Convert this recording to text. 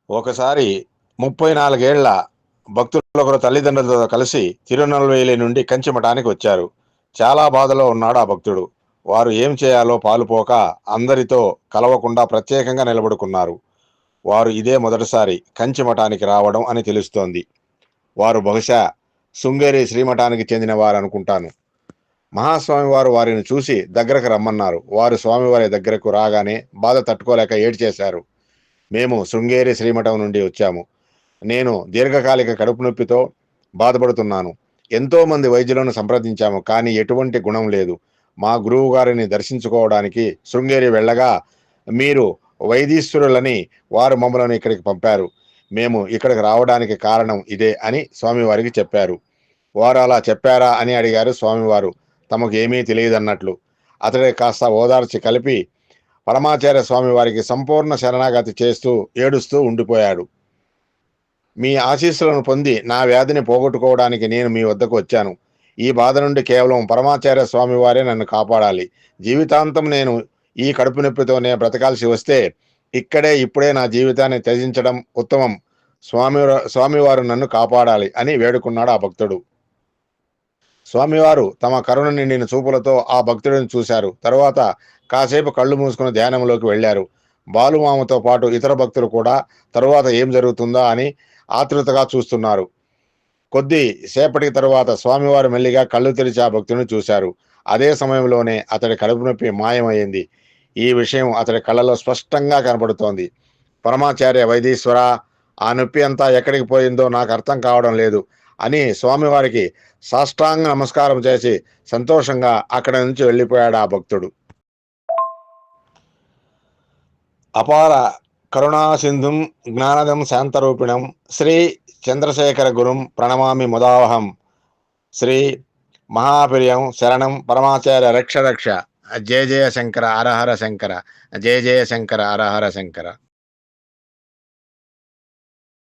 ఒకసారి 34 ఏళ్ల భక్తులొకరు తల్లిదండ్రులతో కలిసి తిరునెల్వేలి నుండి కంచి మఠానికి వచ్చారు. చాలా బాధలో ఉన్నాడు ఆ భక్తుడు. వారు ఏం చేయాలో పాలుపోక అందరితో కలవకుండా ప్రత్యేకంగా నిలబడుకున్నారు. వారు ఇదే మొదటిసారి కంచి మఠానికి రావడం అని తెలుస్తోంది. వారు బహుశా శృంగేరి శ్రీమఠానికి చెందిన వారనుకుంటాను. మహాస్వామి వారు వారిని చూసి దగ్గరకు రమ్మన్నారు. వారు స్వామివారి దగ్గరకు రాగానే బాధ తట్టుకోలేక ఏడ్చేశారు. మేము శృంగేరి శ్రీమఠం నుండి వచ్చాము. నేను దీర్ఘకాలిక కడుపు నొప్పితో బాధపడుతున్నాను. ఎంతో మంది వైద్యులను సంప్రదించాము, కానీ ఎటువంటి గుణం లేదు. మా గురువు గారిని దర్శించుకోవడానికి శృంగేరి వెళ్ళగా మీరు వైదీశ్వరులని వారు మమ్మల్ని ఇక్కడికి పంపారు. మేము ఇక్కడికి రావడానికి కారణం ఇదే అని స్వామివారికి చెప్పారు. వారు అలా చెప్పారా అని అడిగారు స్వామివారు, తమకు ఏమీ తెలియదన్నట్లు. అతడే కాస్త ఓదార్చి కలిపి పరమాచార్య స్వామి వారికి సంపూర్ణ శరణాగతి చేస్తూ ఏడుస్తూ ఉండిపోయాడు. మీ ఆశీస్సులను పొంది నా వ్యాధిని పోగొట్టుకోవడానికి నేను మీ వద్దకు వచ్చాను. ఈ బాధ నుండి కేవలం పరమాచార్య స్వామి వారే నన్ను కాపాడాలి. జీవితాంతం నేను ఈ కడుపు నొప్పితోనే బ్రతకాల్సి వస్తే ఇక్కడే ఇప్పుడే నా జీవితాన్ని త్యజించడం ఉత్తమం. స్వామివారు నన్ను కాపాడాలి అని వేడుకున్నాడు ఆ భక్తుడు. స్వామివారు తమ కరుణ నిండిన చూపులతో ఆ భక్తుడిని చూశారు. తరువాత కాసేపు కళ్ళు మూసుకుని ధ్యానంలోకి వెళ్ళారు. బాలుమామతో పాటు ఇతర భక్తులు కూడా తరువాత ఏం జరుగుతుందా అని ఆతృతగా చూస్తున్నారు. కొద్ది సేపటి తరువాత స్వామివారు మెల్లిగా కళ్ళు తెరిచి ఆ భక్తుడిని చూశారు. అదే సమయంలోనే అతడి కడుపు నొప్పి మాయమైంది. ఈ విషయం అతడి కళ్ళలో స్పష్టంగా కనబడుతోంది. పరమాచార్య వైదీశ్వర, ఆ నొప్పి అంతా ఎక్కడికి పోయిందో నాకు అర్థం కావడం లేదు అని స్వామివారికి సాష్టాంగ నమస్కారం చేసి సంతోషంగా అక్కడి నుంచి వెళ్ళిపోయాడు ఆ భక్తుడు. అపార కరుణాసింధుం జ్ఞానదం శాంతరూపిణం శ్రీ చంద్రశేఖర గురుం ప్రణమామి ముదావహం. శ్రీ మహాప్రియం శరణం పరమాచార్య రక్ష రక్ష. జయ జయ శంకర హర హర శంకర. జయ జయ శంకర హర హర శంకర.